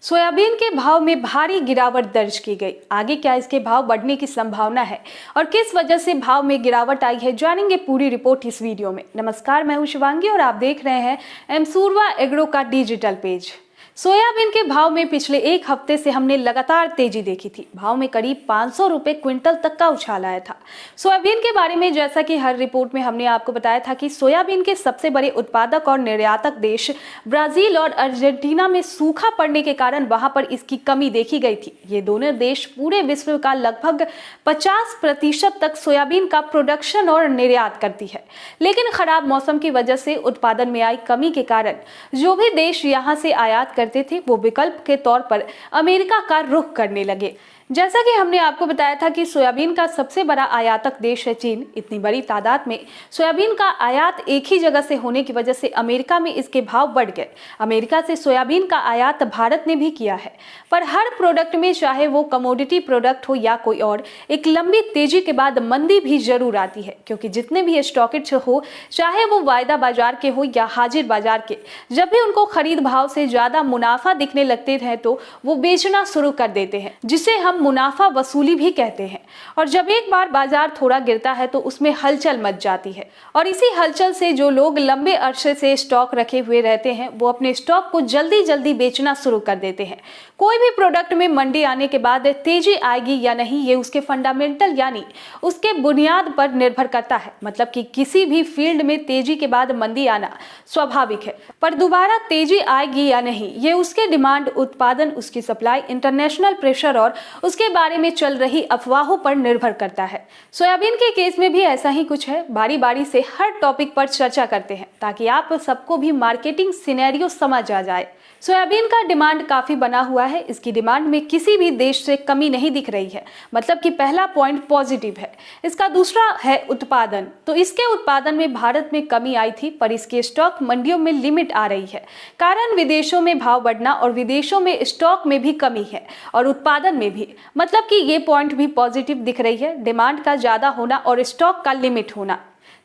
Soybean के भाव में भारी गिरावट दर्ज की गई। आगे क्या इसके भाव बढ़ने की संभावना है और किस वजह से भाव में गिरावट आई है, जानेंगे पूरी रिपोर्ट इस वीडियो में। नमस्कार, मैं हूं शिवांगी और आप देख रहे हैं एमसूरवा एग्रो का डिजिटल पेज। सोयाबीन के भाव में पिछले एक हफ्ते से हमने लगातार तेजी देखी थी। भाव में करीब 500 रुपए क्विंटल तक का उछाल आया था। सोयाबीन के बारे में जैसा कि हर रिपोर्ट में हमने आपको बताया था कि सोयाबीन के सबसे बड़े उत्पादक और निर्यातक देश ब्राजील और अर्जेंटीना में सूखा पड़ने के कारण वहां पर इसकी कमी देखी गई थी। ये दोनों देश पूरे विश्व का लगभग 50% तक सोयाबीन का प्रोडक्शन और निर्यात करती है, लेकिन खराब मौसम की वजह से उत्पादन में आई कमी के कारण जो भी देश यहाँ से आयात करते थे वो विकल्प के तौर पर अमेरिका का रुख करने लगे। जैसा कि हमने आपको बताया था कि सोयाबीन का सबसे बड़ा आयातक देश है चीन। इतनी बड़ी तादाद में सोयाबीन का आयात एक ही जगह से होने की वजह से अमेरिका में इसके भाव बढ़ गए। अमेरिका से सोयाबीन का आयात भारत ने भी किया है, पर हर प्रोडक्ट में, चाहे वो कमोडिटी प्रोडक्ट हो या कोई और, एक लंबी तेजी के बाद मंदी भी जरूर आती है, क्योंकि जितने भी स्टॉकिस्ट हो, चाहे वो वायदा बाजार के हो या हाजिर बाजार के, जब भी उनको खरीद भाव से ज्यादा मुनाफा दिखने लगते हैं तो वो बेचना शुरू कर देते हैं, जिसे हम मुनाफा वसूली भी कहते हैं। और जब एक बार बाजार थोड़ा गिरता है तो उसमें हलचल मच जाती है, और इसी हलचल से जो लोग लंबे अरसे से स्टॉक रखे हुए रहते हैं वो अपने स्टॉक को जल्दी जल्दी बेचना शुरू कर देते हैं। कोई भी प्रोडक्ट में मंडी आने के बाद तेजी आएगी या नहीं, ये उसके फंडामेंटल यानी उसके बुनियाद पर निर्भर करता है। मतलब कि किसी भी फील्ड में तेजी के बाद मंदी आना स्वाभाविक है, पर दोबारा तेजी आएगी या नहीं, ये उसके डिमांड, उत्पादन, उसकी सप्लाई, इंटरनेशनल प्रेशर और उसके बारे में चल रही अफवाहों पर निर्भर करता है। सोयाबीन के केस में भी ऐसा ही कुछ है। बारी बारी से हर टॉपिक पर चर्चा करते हैं ताकि आप सबको भी मार्केटिंग सिनेरियो समझ आ जाए। सोयाबीन का डिमांड काफी बना हुआ है। इसकी डिमांड में किसी भी देश से कमी नहीं दिख रही है। मतलब कि पहला पॉइंट पॉजिटिव है। इसका दूसरा है उत्पादन। तो इसके उत्पादन में भारत में कमी आई थी, पर इसके स्टॉक मंडियों में लिमिट आ रही है। कारण विदेशों में भाव बढ़ना और विदेशों में स्टॉक में भी कमी है और उत्पादन में भी। मतलब कि ये पॉइंट भी पॉजिटिव दिख रही है, डिमांड का ज्यादा होना और स्टॉक का लिमिट होना।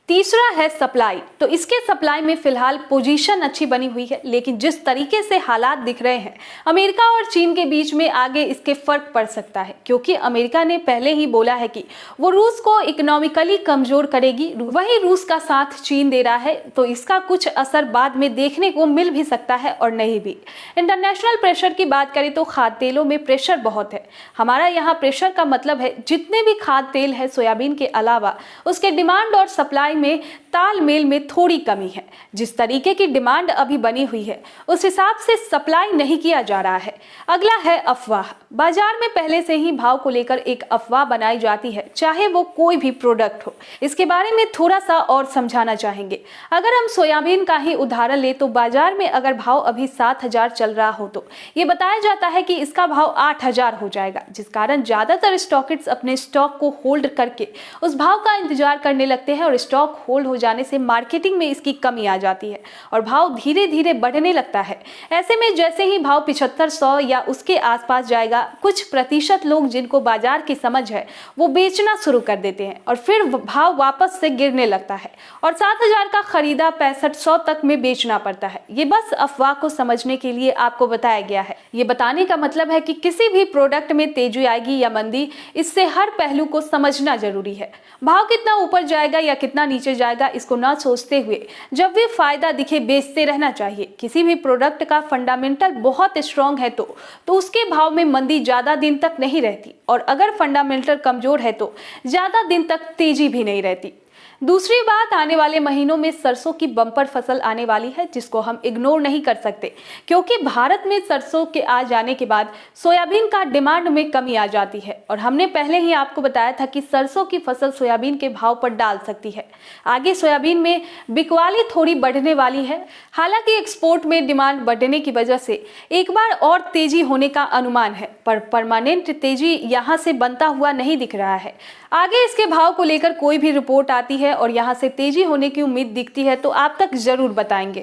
तीसरा है सप्लाई। तो इसके सप्लाई में फिलहाल पोजीशन अच्छी बनी हुई है, लेकिन जिस तरीके से हालात दिख रहे हैं अमेरिका और चीन के बीच में, आगे इसके फर्क पड़ सकता है, क्योंकि अमेरिका ने पहले ही बोला है कि वो रूस को इकोनॉमिकली कमजोर करेगी। वही रूस का साथ चीन दे रहा है, तो इसका कुछ असर बाद में देखने को मिल भी सकता है और नहीं भी। इंटरनेशनल प्रेशर की बात करें तो खाद्य तेलों में प्रेशर बहुत है। हमारा यहाँ प्रेशर का मतलब है जितने भी खाद्य तेल है सोयाबीन के अलावा, उसके डिमांड और सप्लाई में तालमेल में थोड़ी कमी है। जिस तरीके की डिमांड अभी बनी हुई है उस हिसाब से सप्लाई नहीं किया जा रहा है। अगला है अफवाह। बाजार में पहले से ही भाव को लेकर एक अफवाह बनाई जाती है, चाहे वो कोई भी प्रोडक्ट हो। इसके बारे में थोड़ा सा और समझाना चाहेंगे। अगर हम सोयाबीन का ही उदाहरण ले तो बाजार में अगर भाव अभी 7,000 चल रहा हो तो ये बताया जाता है कि इसका भाव 8,000 हो जाएगा, जिस कारण ज्यादातर स्टॉकिस्ट अपने स्टॉक को होल्ड करके उस भाव का इंतजार करने लगते हैं और स्टॉक होल्ड हो जाने से मार्केटिंग में इसकी कमी आ जाती है और भाव धीरे धीरे बढ़ने लगता है। ऐसे में जैसे ही भाव 7500 या उसके आसपास जाएगा, कुछ प्रतिशत लोग जिनको बाजार की समझ है वो बेचना शुरू कर देते हैं और फिर भाव वापस से गिरने लगता है और 7,000 का खरीदा 6500 तक में बेचना पड़ता है। ये बस अफवाह को समझने के लिए आपको बताया गया है। ये बताने का मतलब है कि किसी भी प्रोडक्ट में तेजी आएगी या मंदी, इससे हर पहलू को समझना जरूरी है। भाव कितना ऊपर जाएगा या कितना नीचे जाएगा, इसको ना सोचते हुए जब भी फायदा दिखे बेचते रहना चाहिए। किसी भी प्रोडक्ट का फंडामेंटल बहुत स्ट्रांग है तो उसके भाव में मंदी ज्यादा दिन तक नहीं रहती, और अगर फंडामेंटल कमजोर है तो ज्यादा दिन तक तेजी भी नहीं रहती। दूसरी बात, आने वाले महीनों में सरसों की बम्पर फसल आने वाली है, जिसको हम इग्नोर नहीं कर सकते, क्योंकि भारत में सरसों के आ जाने के बाद सोयाबीन का डिमांड में कमी आ जाती है। और हमने पहले ही आपको बताया था कि सरसों की फसल सोयाबीन के भाव पर डाल सकती है। आगे सोयाबीन में बिकवाली थोड़ी बढ़ने वाली है। हालांकि एक्सपोर्ट में डिमांड बढ़ने की वजह से एक बार और तेजी होने का अनुमान है, पर परमानेंट तेजी यहाँ से बनता हुआ नहीं दिख रहा है। आगे इसके भाव को लेकर कोई भी रिपोर्ट आती है और यहाँ से तेजी होने की उम्मीद दिखती है तो आप तक जरूर बताएंगे।